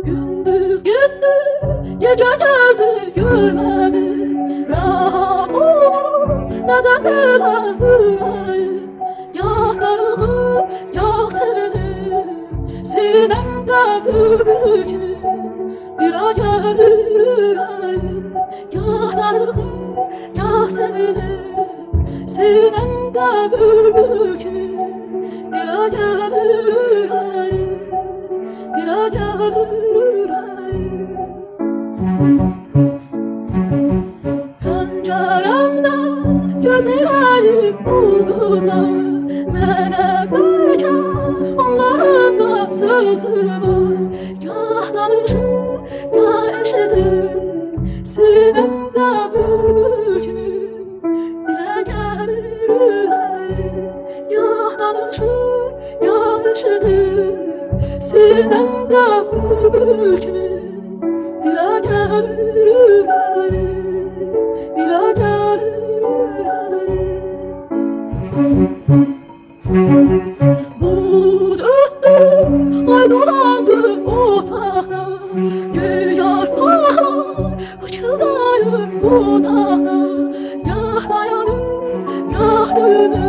Gündüz gitti, gece geldi görmedi. Rahat ol, neden böyle yüreğim? Yah dargın, yah sevinim, sinemde bülbül. Dila gelir yüreğim. Yah dargın, yah sevinim, sinemde bülbül. Dila gelir yüreğim. Dila gelir yüreğim. Penceremden gözlerim ulduzlar, mene belki onların sözü var. Gah danışır, gah eşitir, sinemde bülbül. Dile gelir yüreğim. Gah danışır, gah eşitir, sinemde bülbül. Dile gelir yüreğim. Dile gelir yüreğim. Bulut öttü, ay dolandı otağda. Güya kahlar açılıyor dudağda. Gah dayanır, gah dönür.